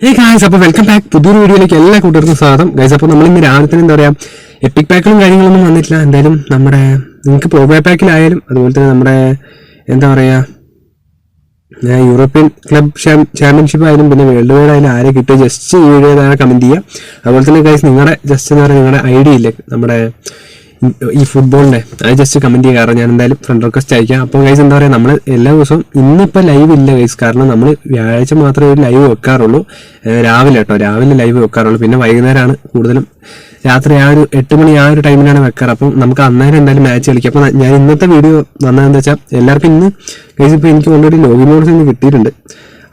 Hey guys, അപ്പോൾ welcome back. പുതിയൊരു വീഡിയോയിലേക്ക് എല്ലാ കൂട്ടുകാർക്കും സ്വാഗതം. ഗായ്സ്, അപ്പോൾ നമ്മൾ ഇന്ന് രാവിലെ തന്നെ എന്താ പറയുക, എപ്പിക് പാക്കുകളും കാര്യങ്ങളൊന്നും വന്നിട്ടില്ല. എന്തായാലും നമ്മുടെ നിങ്ങൾക്ക് പോവേ പാക്കിലായാലും അതുപോലെ തന്നെ നമ്മുടെ എന്താ പറയുക യൂറോപ്യൻ ക്ലബ് ചാമ്പ്യൻഷിപ്പ് ആയാലും പിന്നെ വേൾഡ് വൈഡ് ആയാലും ആരെ കിട്ടുക ജസ്റ്റ് ഈ വീഡിയോ താഴെ കമൻറ്റ് ചെയ്യുക. അതുപോലെ തന്നെ ഗായ്സ് നിങ്ങളുടെ ജസ്റ്റ് എന്താ പറയുക നിങ്ങളുടെ ഐഡിയ ഇല്ലേ നമ്മുടെ ഈ ഫുട്ബോളിൻ്റെ അത് ജസ്റ്റ് കമൻറ്റ് ചെയ്യുക. കാരണം ഞാൻ എന്തായാലും ഫ്രണ്ട് റിക്വസ്റ്റ് അയക്കാം. അപ്പോൾ ഗൈസ് എന്താ പറയുക നമ്മൾ എല്ലാ ദിവസവും ഇന്നിപ്പോൾ ലൈവ് ഇല്ല ഗൈസ്, കാരണം നമ്മൾ വ്യാഴാഴ്ച മാത്രമേ ഒരു ലൈവ് വെക്കാറുള്ളൂ. രാവിലെ ലൈവ് വെക്കാറുള്ളൂ. പിന്നെ വൈകുന്നേരമാണ് കൂടുതലും, രാത്രി ആ ഒരു 8 മണി ആ ഒരു ടൈമിലാണ് വെക്കാറ്. അപ്പം നമുക്ക് അന്നേരം എന്തായാലും മാച്ച് കളിക്കാം. അപ്പോൾ ഞാൻ ഇന്നത്തെ വീഡിയോ വന്നതെന്ന് വെച്ചാൽ എല്ലാവർക്കും ഇന്ന് ഗൈസ് ഇപ്പോൾ എനിക്ക് ഓൾറെഡി ലോഗിൻ മോഡ്സ് ഇന്ന് കിട്ടിയിട്ടുണ്ട്.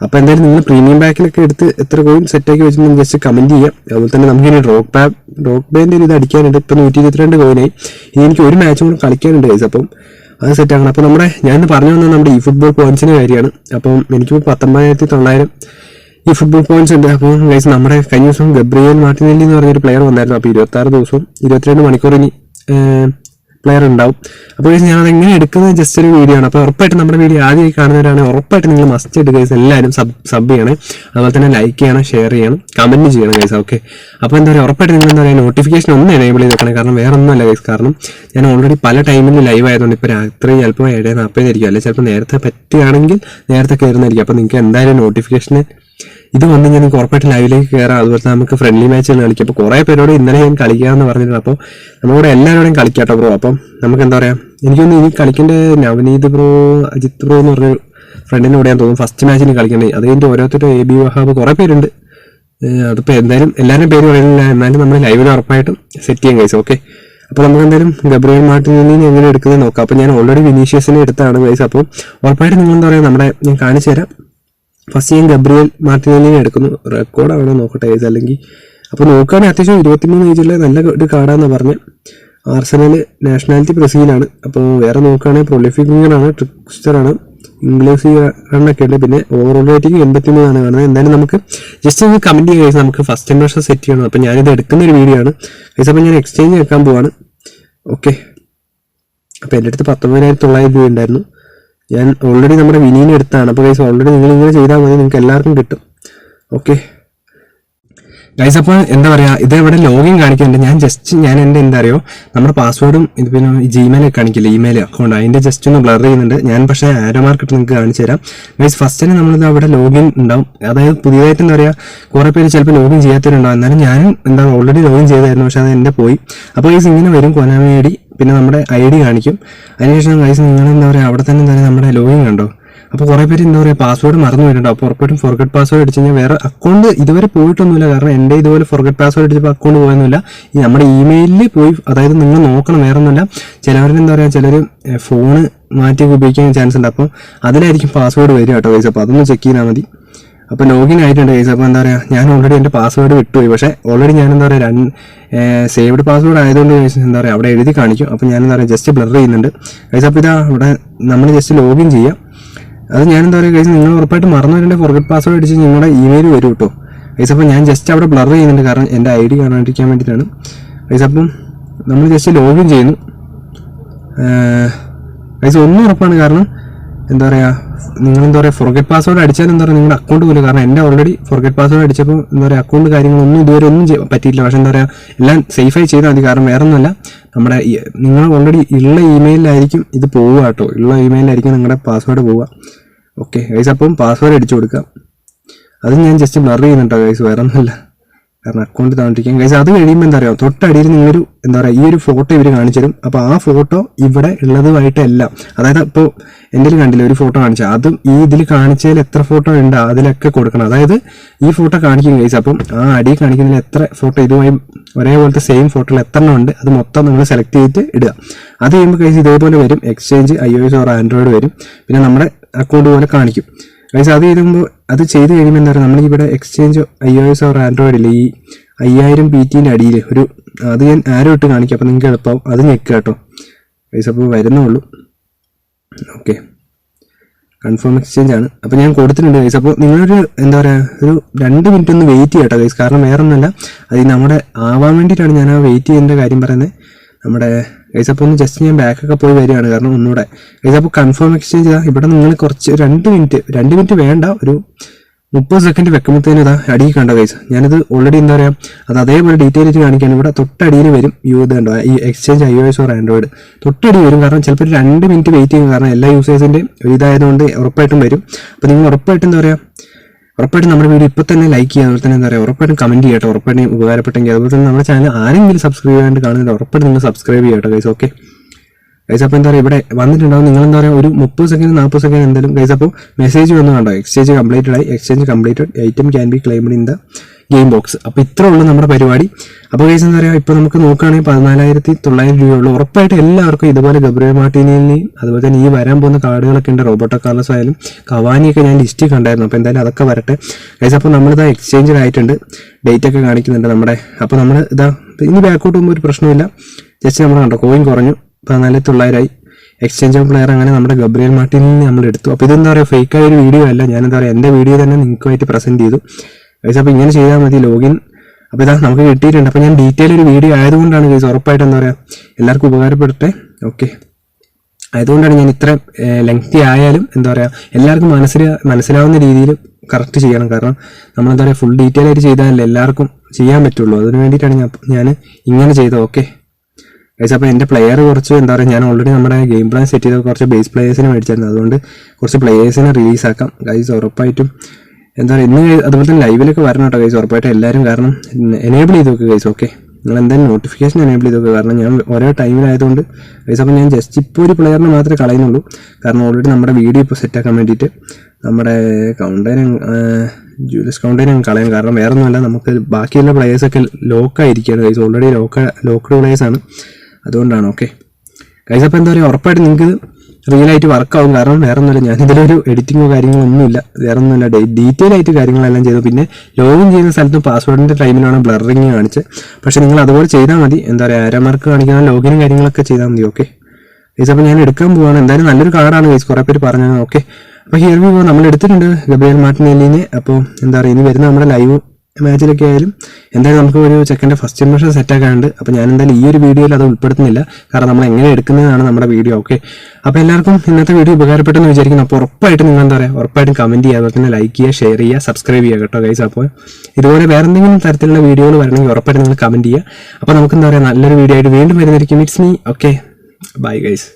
അപ്പോൾ എന്തായാലും നിങ്ങൾ പ്രീമിയം പാക്കിലൊക്കെ എടുത്ത് എത്ര കോയിൻ സെറ്റാക്കി വെച്ചിട്ടുണ്ടെങ്കിൽ ജസ്റ്റ് കമൻറ്റ് ചെയ്യാം. അതുപോലെ തന്നെ നമുക്ക് ഇനി റോക്ക് ബാൻഡിൽ ഇത് അടിക്കാനുണ്ട്. ഇപ്പോൾ 122 കോയിനായി. ഇനി എനിക്ക് ഒരു മാച്ച് കൂടെ കളിക്കാനുണ്ട് ഗൈസ്. അപ്പം അത് സെറ്റാക്കണം. അപ്പോൾ ഞാൻ പറഞ്ഞു വന്നത് നമ്മുടെ ഈ ഫുട്ബോൾ പോയിന്റ്സിൻ്റെ കാര്യമാണ്. അപ്പം എനിക്കിപ്പോൾ 19,900 ഈ ഫുട്ബോൾ പോയിന്റ്സ് ഉണ്ട്. അപ്പോൾ ഗൈസ് നമ്മുടെ കഴിഞ്ഞ ദിവസം ഗബ്രിയേൽ മാർട്ടിനെല്ലി എന്ന് പറഞ്ഞൊരു പ്ലെയർ വന്നായിരുന്നു. അപ്പോൾ 26 ദിവസവും 22 മണിക്കൂർ ഇനി പ്ലെയർ ഉണ്ടാവും. അപ്പോൾ ഗൈസ് ഞാൻ അതെങ്ങനെ എടുക്കുന്നത് ജസ്റ്റ് ഒരു വീഡിയോ ആണ്. അപ്പോൾ ഉറപ്പായിട്ട് നമ്മുടെ വീഡിയോ ആദ്യമായി കാണുന്നവരാണ് ഉറപ്പായിട്ട് നിങ്ങൾ മസ്റ്റ് ഇട്ട് ഗൈസ് എല്ലാവരും സബ് ചെയ്യണം. അതുപോലെ തന്നെ ലൈക്ക് ചെയ്യണം, ഷെയർ ചെയ്യണം, കമൻറ്റ് ചെയ്യണം ഗൈസ്. ഓക്കെ, അപ്പോൾ എന്താ പറയുക ഉറപ്പായിട്ട് നിങ്ങൾ എന്താ പറയുക നോട്ടിഫിക്കേഷൻ ഒന്ന് എനേബിൾ ചെയ്ത് വെക്കണം. കാരണം വേറെ ഒന്നുമല്ല ഗൈസ്, കാരണം ഞാൻ ഓൾറെഡി പല ടൈമിൽ ലൈവ് ആയതുകൊണ്ട് ഇപ്പോൾ രാത്രി ചിലപ്പോൾ 7:40 ആയിരിക്കും, അല്ലെങ്കിൽ ചിലപ്പോൾ നേരത്തെ പറ്റുകയാണെങ്കിൽ നേരത്തെ കയറുന്നതായിരിക്കും. അപ്പോൾ നിങ്ങൾക്ക് എന്തായാലും നോട്ടിഫിക്കേഷൻ ഇത് വന്ന് ഞാൻ ഉറപ്പായിട്ട് ലൈവിലേക്ക് കയറാം. അതുപോലെ തന്നെ നമുക്ക് ഫ്രണ്ട്ലി മാച്ചുകൾ കളിക്കാം. അപ്പോൾ കുറേ പേരോട് ഇന്നലെ ഞാൻ കളിക്കാമെന്ന് പറഞ്ഞിട്ടുണ്ട്. അപ്പോൾ നമ്മളോട് എല്ലാവരോടും കളിക്കാട്ടോ ബ്രോ. അപ്പം നമുക്ക് എന്താ പറയുക എനിക്കൊന്ന് ഇനി കളിക്കേണ്ട നവനീത് ബ്രോ, അജിത് ബ്രോ എന്ന് പറഞ്ഞൊരു ഫ്രണ്ടിൻ്റെ കൂടെ ഞാൻ തോന്നുന്നു ഫസ്റ്റ് മാച്ചിന് കളിക്കേണ്ടത്. അത് കഴിഞ്ഞിട്ട് ഓരോരുത്തരും AB വഹാബ് കുറേ പേരുണ്ട്. അതിപ്പോൾ എന്തായാലും എല്ലാവരും പേര് പറയുന്നില്ല, എന്നാലും നമ്മൾ ലൈവിൽ ഉറപ്പായിട്ടും സെറ്റ് ചെയ്യാൻ കഴിച്ചു. ഓക്കെ, അപ്പോൾ നമുക്ക് എന്തായാലും ഗബ്രിയേൽ മാർട്ടിനെല്ലിനെ എങ്ങനെ എടുക്കുന്നത് നോക്കാം. അപ്പോൾ ഞാൻ ഓൾറെഡി വിനീഷ്യസിനെ എടുത്താണ് കഴിച്ചു. അപ്പോൾ ഉറപ്പായിട്ട് നിങ്ങൾ എന്താ പറയുക നമ്മുടെ ഞാൻ കാണിച്ചു തരാം. ഫസ്റ്റ് ഞാൻ ഗബ്രിയേൽ മാർട്ടിനെല്ലിനെ എടുക്കുന്നു. റെക്കോർഡാണോ നോക്കട്ടെ ഏജ്, അല്ലെങ്കിൽ അപ്പോൾ നോക്കുകയാണെങ്കിൽ അത്യാവശ്യം 23 ഏജുള്ള നല്ല ഒരു കാർഡാണെന്ന് പറഞ്ഞ്. ആർസനൽ, നാഷണാലിറ്റി ബ്രസീലാണ്. അപ്പോൾ വേറെ നോക്കുകയാണെങ്കിൽ പ്രൊലിഫിക് വിങ്ങറാണ്, ട്രിക്സ്റ്ററാണ്, ഇംഗ്ലീഷ് റണ്ണൊക്കെ ഉണ്ട്. പിന്നെ ഓവറോൾ റേറ്റിംഗ് 83 ആണ് കാണുന്നത്. എന്തായാലും നമുക്ക് ജസ്റ്റ് ഒന്ന് കമൻറ്റ് ചെയ്യുക ഗൈസ്. നമുക്ക് ഫസ്റ്റ് ഇംപ്രഷൻ സെറ്റ് ചെയ്യണം. അപ്പോൾ ഞാനിത് എടുക്കുന്ന ഒരു വീഡിയോ ആണ് ഗൈസ്. അപ്പോൾ ഞാൻ എക്സ്ചേഞ്ച് വെക്കാൻ പോവാണ്. ഓക്കെ, അപ്പോൾ എൻ്റെ അടുത്ത് 19,900 രൂപ ഉണ്ടായിരുന്നു. ഞാൻ ഓൾറെഡി നമ്മുടെ വിനീനെ എടുത്താണ്. അപ്പോൾ ഗൈസ് ഓൾറെഡി നിങ്ങളിങ്ങനെ ചെയ്താൽ മതി, നിങ്ങൾക്ക് എല്ലാവർക്കും കിട്ടും. ഓക്കെ ഗൈസ്, അപ്പോൾ എന്താ പറയുക ഇത് ഇവിടെ ലോഗിൻ കാണിക്കുന്നുണ്ട്. ഞാൻ എൻ്റെ എന്താ അറിയോ നമ്മുടെ പാസ്വേഡും ഇത് പിന്നെ ജിമെയിലൊക്കെ കാണിക്കില്ല, ഇമെയിൽ അക്കൗണ്ട്, അതിൻ്റെ ജസ്റ്റ് ഒന്ന് ബ്ലർ ചെയ്യുന്നുണ്ട് ഞാൻ. പക്ഷേ ആരോ മാർക്കിട്ട് നിങ്ങൾക്ക് കാണിച്ചു തരാം ഗൈസ്. ഫസ്റ്റ് തന്നെ നമ്മളിത് അവിടെ ലോഗിൻ ഉണ്ടാവും. അതായത് പുതിയതായിട്ട് എന്താ പറയുക കുറേ പേര് ചിലപ്പോൾ ലോഗിൻ ചെയ്യാത്തവരുണ്ടാവും. എന്നാലും ഞാനും എന്താ ഓൾറെഡി ലോഗിൻ ചെയ്തായിരുന്നു, പക്ഷേ അത് എൻ്റെ പോയി. അപ്പോൾ ഗൈസ് ഇങ്ങനെ വരും കൊനാമി ID, പിന്നെ നമ്മുടെ ID കാണിക്കും. അതിനുശേഷം ഗൈസ് നിങ്ങൾ എന്താ പറയുക അവിടെ തന്നെ എന്താ പറയുക നമ്മുടെ ലോഗിൻ കണ്ടോ. അപ്പോൾ കുറേ പേര് എന്താ പറയുക പാസ്വേഡ് മറന്നു പോയിട്ടുണ്ടോ. അപ്പോൾ ഉറപ്പായിട്ടും ഫോർഗെറ്റ് പാസ്വേഡ് അടിച്ച് കഴിഞ്ഞാൽ വേറെ അക്കൗണ്ട് ഇതുവരെ പോയിട്ടൊന്നുമില്ല. കാരണം എൻ്റെ ഇതുപോലെ ഫോർഗെറ്റ് പാസ്വേഡ് അടിച്ചപ്പോൾ അക്കൗണ്ട് പോയൊന്നുമില്ല. ഈ നമ്മുടെ ഇമെയിലിൽ പോയി, അതായത് നിങ്ങൾ നോക്കണം, വേറെ ഒന്നുമില്ല. ചിലവരുടെ എന്താ പറയുക ചിലർ ഫോണ് മാറ്റി ഉപയോഗിക്കാൻ ചാൻസ് ഉണ്ട്. അപ്പോൾ അതിലായിരിക്കും പാസ്വേഡ് വരിക കേട്ടോ ഗൈസ്. അപ്പോൾ അതൊന്ന് ചെക്ക് ചെയ്താൽ മതി. അപ്പോൾ ലോഗിൻ ആയിട്ടുണ്ട് ഗൈസ്. അപ്പോൾ എന്താ പറയുക ഞാൻ ഓൾറെഡി എൻ്റെ പാസ്വേഡ് വിട്ടുപോയി. പക്ഷേ ഓൾറെഡി ഞാൻ എന്താ പറയുക സേവ്ഡ് പാസ്വേഡ് ആയതുകൊണ്ട് ഗൈസ് എന്താ പറയുക അവിടെ എഴുതി കാണിക്കും. അപ്പോൾ ഞാൻ എന്താ പറയുക ജസ്റ്റ് ബ്ലർ ചെയ്യുന്നുണ്ട് ഗൈസ്. അപ്പോൾ ഇതാ ഇവിടെ നമ്മൾ ജസ്റ്റ് ലോഗിൻ ചെയ്യാം. അത് ഞാൻ എന്താ പറയുക ഗൈസ് നിങ്ങൾ ഉറപ്പായിട്ട് മറന്നു വരേണ്ട ഫോർഗെറ്റ് പാസ്വേഡ് അടിച്ച് നിങ്ങളുടെ ഇമെയിൽ വരും കേട്ടോ ഗൈസ്. അപ്പോൾ ഞാൻ ജസ്റ്റ് അവിടെ ബ്ലർ ചെയ്യുന്നുണ്ട്, കാരണം എൻ്റെ ID കാണാണ്ടിരിക്കാൻ വേണ്ടിയിട്ടാണ് ഗൈസ്. അപ്പം നമ്മൾ ജസ്റ്റ് ലോഗിൻ ചെയ്യുന്നു ഗൈസ്. ഒന്നും ഉറപ്പാണ്, കാരണം എന്താ പറയുക നിങ്ങൾ എന്താ പറയുക ഫോർഗെറ്റ് പാസ്വേഡ് അടിച്ചാൽ എന്താ പറയുക നിങ്ങളുടെ അക്കൗണ്ട് പോലും. കാരണം എൻ്റെ ഓൾറെഡി ഫോർഗെറ്റ് പാസ്വേഡ് അടിച്ചപ്പോൾ എന്താ പറയുക അക്കൗണ്ട് കാര്യങ്ങളൊന്നും ഇതുവരെ ഒന്നും പറ്റിയില്ല. പക്ഷേ എന്താ പറയുക എല്ലാം സേഫായി ചെയ്താൽ മതി. കാരണം വേറെ ഒന്നുമല്ല, നമ്മുടെ നിങ്ങൾ ഓൾറെഡി ഉള്ള ഇമെയിലായിരിക്കും ഇത് പോവുക കേട്ടോ. ഉള്ള ഇമെയിലായിരിക്കും നിങ്ങളുടെ പാസ്വേഡ് പോവുക. ഓക്കെ ഗൈസ്, അപ്പം പാസ്വേഡ് അടിച്ചു കൊടുക്കാം. അത് ഞാൻ ജസ്റ്റ് ബ്ലർ ചെയ്യുന്നുണ്ടോ ഗൈസ്, വേറെ ഒന്നുമല്ല, കാരണം അക്കൗണ്ട് താണ്ടിരിക്കാം ഗൈസ്. അത് കഴിയുമ്പോൾ എന്താ പറയുക തൊട്ടടിയിൽ നിങ്ങളൊരു എന്താ പറയുക ഈ ഒരു ഫോട്ടോ ഇവർ കാണിച്ചു തരും. അപ്പോൾ ആ ഫോട്ടോ ഇവിടെ ഉള്ളതുമായിട്ടെല്ലാം, അതായത് ഇപ്പോൾ എൻ്റെ കണ്ടില്ല ഒരു ഫോട്ടോ കാണിച്ചാൽ അതും ഈ ഇതിൽ കാണിച്ചതിൽ എത്ര ഫോട്ടോ ഉണ്ട് അതിലൊക്കെ കൊടുക്കണം. അതായത് ഈ ഫോട്ടോ കാണിക്കും ഗൈസ്. അപ്പം ആ അടി കാണിക്കുന്നതിൽ എത്ര ഫോട്ടോ ഇതുമായി ഒരേപോലത്തെ സെയിം ഫോട്ടോയിൽ എത്ര എണ്ണം ഉണ്ട് അത് മൊത്തം നിങ്ങൾ സെലക്ട് ചെയ്തിട്ട് ഇടുക. അത് കഴിയുമ്പോൾ ഗൈസ് ഇതേപോലെ വരും. എക്സ്ചേഞ്ച് iOS ഓർ ആൻഡ്രോയിഡ് വരും. പിന്നെ നമ്മുടെ അക്കൗണ്ട് പോലെ കാണിക്കും ഗൈസ്. അത് ചെയ്ത് കഴിയുമ്പോൾ എന്താ പറയുക നമ്മളിവിടെ എക്സ്ചേഞ്ച് iOS ഓർ ആൻഡ്രോയിഡിൽ ഈ 5000 PT അടിയിൽ ഒരു അത് ഞാൻ ആരോ ഇട്ട് കാണിക്കും. അപ്പോൾ നിങ്ങൾക്ക് എളുപ്പമാവും. അത് ഞെക്കുക കേട്ടോ ഗൈസ്. അപ്പോൾ വരുന്നുള്ളൂ. ഓക്കെ, കൺഫേം എക്സ്ചേഞ്ച് ആണ്. അപ്പോൾ ഞാൻ കൊടുത്തിട്ടുണ്ട് ഗൈസ്. അപ്പോൾ നിങ്ങളൊരു എന്താ പറയുക ഒരു 2 മിനിറ്റ് ഒന്ന് വെയിറ്റ് ചെയ്യട്ടോ ഗൈസ്. കാരണം വേറെ ഒന്നുമല്ല, അത് നമ്മുടെ ആവാൻ വേണ്ടിയിട്ടാണ് ഞാൻ ആ വെയിറ്റ് ചെയ്യേണ്ട കാര്യം പറയുന്നത് നമ്മുടെ ഗൈസ്. അപ്പോൾ ഒന്ന് ജസ്റ്റ് ഞാൻ ബാക്കൊക്കെ പോയി വരികയാണ്, കാരണം ഒന്നുകൂടെ ഗൈസ്. അപ്പോൾ കൺഫേം എക്സ്ചേഞ്ച് ഇവിടെ നിങ്ങൾ കുറച്ച് 2 മിനിറ്റ് വേണ്ട, ഒരു 30 സെക്കൻഡ് വെക്കുമ്പോഴത്തേനും ഇതാ അടിയിൽ കണ്ടോ ഗൈസ്. ഞാനിത് ഓൾറെഡി എന്താ പറയുക, അത് അതേപോലെ ഡീറ്റെയിൽ ആയിട്ട് കാണിക്കാൻ ഇവിടെ തൊട്ടടിയിൽ വരും. ഇത് കണ്ടോ, ഈ എക്സ്ചേഞ്ച് iOS ഓർ ആൻഡ്രോയിഡ് തൊട്ടടി വരും. കാരണം ചിലപ്പോൾ 2 മിനിറ്റ് വെയിറ്റ് ചെയ്യും. കാരണം എല്ലാ യൂസേഴ്സിൻ്റെയും ഇതായതുകൊണ്ട് ഉറപ്പായിട്ടും വരും. അപ്പോൾ നിങ്ങൾ ഉറപ്പായിട്ടും എന്താ പറയുക, ഉറപ്പായിട്ടും നമ്മുടെ വീഡിയോ ഇപ്പോൾ തന്നെ ലൈക്ക് ചെയ്യുക. അതുപോലെ തന്നെ എന്താ പറയുക, ഉറപ്പായിട്ടും കമൻറ്റ് ചെയ്യട്ടെ. ഉറപ്പായിട്ടും ഉപകാരപ്പെട്ടെങ്കിൽ അതുപോലെ തന്നെ നമ്മുടെ ചാനൽ ആരെങ്കിലും സബ്സ്ക്രൈബ് ചെയ്യാണ്ട് കാണുന്നുണ്ട്, ഉറപ്പായിട്ടും നിങ്ങൾ സബ്സ്ക്രൈബ് ചെയ്യട്ടെ ഗൈസ്. ഓക്കെ ഗൈസ്, അപ്പോൾ എന്താ പറയുക, ഇവിടെ വന്നിട്ടുണ്ടാവും. നിങ്ങൾ എന്താ പറയുക, ഒരു 30 സെക്കൻഡ് 40 സെക്കൻഡ് എന്തായാലും ഗൈസ്. അപ്പോൾ മെസ്സേജ് വന്നു കണ്ടോ, എക്സ്ചേഞ്ച് കംപ്ലീറ്റഡ് ആയി, exchange completed, item can be claimed in the game box. അപ്പോൾ ഇത്രേ ഉള്ളൂ നമ്മുടെ പരിപാടി. അപ്പോൾ ഗൈസ് എന്താ പറയുക, ഇപ്പോൾ നമുക്ക് നോക്കുകയാണെങ്കിൽ 14,900 രൂപയുള്ളൂ. ഉറപ്പായിട്ട് എല്ലാവർക്കും ഇതുപോലെ ഗബ്രിയേൽ മാർട്ടിനെലിനെയും അതുപോലെ തന്നെ ഈ വരാൻ പോകുന്ന കാർഡുകളൊക്കെ ഉണ്ട്. റോബർട്ടോ കാർലോസ് ആയാലും കവാനിയൊക്കെ ഞാൻ ലിസ്റ്റ് കണ്ടായിരുന്നു. അപ്പോൾ എന്തായാലും അതൊക്കെ വരട്ടെ ഗൈസ്. അപ്പോൾ നമ്മളിതാ എക്സ്ചേഞ്ച് ആയിട്ടുണ്ട്, ഡേറ്റ് ഒക്കെ കാണിക്കുന്നുണ്ട് നമ്മുടെ. അപ്പോൾ നമ്മൾ ഇതാ ഇനി ബാക്കോട്ട് പോകുമ്പോൾ ഒരു പ്രശ്നമില്ല. ജസ്റ്റ് നമ്മൾ കണ്ടോ, കോയിൻ കുറഞ്ഞു, 14,900 എക്സ്ചേഞ്ച് ഓഫ് പ്ലെയർ. അങ്ങനെ നമ്മുടെ ഗബ്രിയേൽ മാർട്ടിനെലിനെ നമ്മൾ എടുത്തു. അപ്പോൾ ഇതെന്താ പറയുക, ഫേക്കായ ഒരു വീഡിയോ അല്ല. ഞാൻ എന്താ പറയുക, എൻ്റെ വീഡിയോ തന്നെ നിങ്ങൾക്കുമായിട്ട് പ്രസൻറ്റ് ചെയ്തു ഗൈസ്. അപ്പോൾ ഇങ്ങനെ ചെയ്താൽ മതി, ലോഗിൻ. അപ്പോൾ ഇതാ നമുക്ക് കിട്ടിയിട്ടുണ്ട്. അപ്പോൾ ഞാൻ ഡീറ്റെയിൽ ഒരു വീഡിയോ ആയതുകൊണ്ടാണ് ഗൈസ്, ഉറപ്പായിട്ട് എന്താ പറയുക എല്ലാവർക്കും ഉപകാരപ്പെടട്ടെ. ഓക്കെ, ആയതുകൊണ്ടാണ് ഞാൻ ഇത്ര ലെങ്തി ആയാലും എന്താ പറയുക എല്ലാവർക്കും മനസ്സിലാവുന്ന രീതിയിൽ കറക്റ്റ് ചെയ്യണം. കാരണം നമ്മളെന്താ പറയുക, ഫുൾ ഡീറ്റെയിൽ ആയിട്ട് ചെയ്താലല്ലേ എല്ലാവർക്കും ചെയ്യാൻ പറ്റുള്ളൂ. അതിന് വേണ്ടിയിട്ടാണ് ഞാൻ ഇങ്ങനെ ചെയ്തത്. ഓക്കെ ഗൈസ്, അപ്പോൾ എൻ്റെ പ്ലെയർ കുറച്ച് എന്താ പറയുക, ഞാൻ ഓൾറെഡി നമ്മുടെ ഗെയിം പ്ലാൻ സെറ്റ് ചെയ്ത കുറച്ച് ബേസ് പ്ലേയേഴ്സിനെ മേടിച്ചായിരുന്നു. അതുകൊണ്ട് കുറച്ച് പ്ലേയേഴ്സിനെ റിലീസാക്കാം ഗൈസ്. ഉറപ്പായിട്ടും എന്താ പറയുക, ഇന്ന് അതുപോലെ തന്നെ ലൈവിലൊക്കെ വരണം കേട്ടോ ഗൈസ്, ഉറപ്പായിട്ടും എല്ലാവരും. കാരണം എനേബിൾ ചെയ്ത് നോക്കുക ഗൈസ്. ഓക്കെ, നിങ്ങൾ എന്തായാലും നോട്ടിഫിക്കേഷൻ എനേബിൾ ചെയ്ത് നോക്കുക. കാരണം ഞാൻ ഓരോ ടൈമിലായതുകൊണ്ട് ഗൈസ്. അപ്പോൾ ഞാൻ ജസ്റ്റ് ഇപ്പോൾ ഒരു പ്ലെയറിനെ മാത്രമേ കളയുന്നുള്ളൂ. കാരണം ഓൾറെഡി നമ്മുടെ വീഡിയോ ഇപ്പോൾ സെറ്റാക്കാൻ വേണ്ടിയിട്ട് നമ്മുടെ ജൂലിയസ് കൗണ്ടൈനെ കളയാം. കാരണം വേറെ ഒന്നുമല്ല, നമുക്ക് ബാക്കിയുള്ള പ്ലേയേഴ്സൊക്കെ ലോക്കായിരിക്കുകയാണ് ഗൈസ്. ഓൾറെഡി ലോക്ക്ഡ് പ്ലേയേഴ്സാണ്, അതുകൊണ്ടാണ്. ഓക്കെ ഗൈസ്, അപ്പോൾ എന്താ പറയുക, ഉറപ്പായിട്ട് നിങ്ങൾക്ക് റിയലായിട്ട് വർക്കാവും. കാരണം വേറെ ഒന്നുമില്ല, ഞാനിതിലൊരു എഡിറ്റിങ്ങോ കാര്യങ്ങളോ ഒന്നുമില്ല, വേറെ ഒന്നുമില്ല, ഡീറ്റെയിൽ ആയിട്ട് കാര്യങ്ങളെല്ലാം ചെയ്തു. പിന്നെ ലോഗിൻ ചെയ്യുന്ന സ്ഥലത്തും പാസ്വേഡിൻ്റെ ടൈമിലാണ് ബ്ലറിങ് കാണിച്ച്. പക്ഷേ നിങ്ങൾ അതുപോലെ ചെയ്താൽ മതി. എന്താ പറയുക, ആരമാർക്ക് കാണിക്കുന്ന ലോഗിനും കാര്യങ്ങളൊക്കെ ചെയ്താൽ മതി. ഓക്കെ ഗൈസ്, അപ്പോൾ ഞാൻ എടുക്കാൻ പോവാണ്. എന്തായാലും നല്ലൊരു കാർഡാണ് ഗൈസ്, കുറേ പേര് പറഞ്ഞത്. ഓക്കെ, അപ്പോൾ ഹിയർ വി ഗോ, നമ്മൾ എടുത്തിട്ടുണ്ട് ഗബ്രിയേൽ മാർട്ടിനെലിനെ. അപ്പോൾ എന്താ പറയുക, ഇനി വരുന്ന നമ്മുടെ ലൈവ് മാച്ചിലൊക്കെ ആയാലും എന്തായാലും നമുക്ക് ഒരു ചെക്കൻ്റെ ഫസ്റ്റ് ഇംപ്രഷൻ സെറ്റാക്കാനുണ്ട്. അപ്പോൾ ഞാൻ എന്തായാലും ഈ ഒരു വീഡിയോയിൽ അത് ഉൾപ്പെടുത്തുന്നില്ല, കാരണം നമ്മൾ എങ്ങനെ എടുക്കുന്നതാണ് നമ്മുടെ വീഡിയോ. ഓക്കെ, അപ്പോൾ എല്ലാവർക്കും ഇന്നത്തെ വീഡിയോ ഉപകാരപ്പെട്ടെന്ന് വിചാരിക്കുന്നു. അപ്പോൾ ഉറപ്പായിട്ട് നിങ്ങൾ എന്താ പറയുക, ഉറപ്പായിട്ടും കമൻറ്റ് ചെയ്യുക, അതുപോലെ തന്നെ ലൈക്ക് ചെയ്യുക, ഷെയർ ചെയ്യുക, സബ്സ്ക്രൈബ് ചെയ്യുക കേട്ടോ ഗൈസ്. അപ്പോൾ ഇതുപോലെ വേറെ എന്തെങ്കിലും തരത്തിലുള്ള വീഡിയോകൾ വരണമെങ്കിൽ ഉറപ്പായിട്ട് നിങ്ങൾ കമൻറ്റ് ചെയ്യുക. അപ്പോൾ നമുക്ക് എന്താ പറയുക, നല്ലൊരു വീഡിയോ ആയിട്ട് വീണ്ടും വരുന്നതായിരിക്കും. It's me. Okay, bye guys.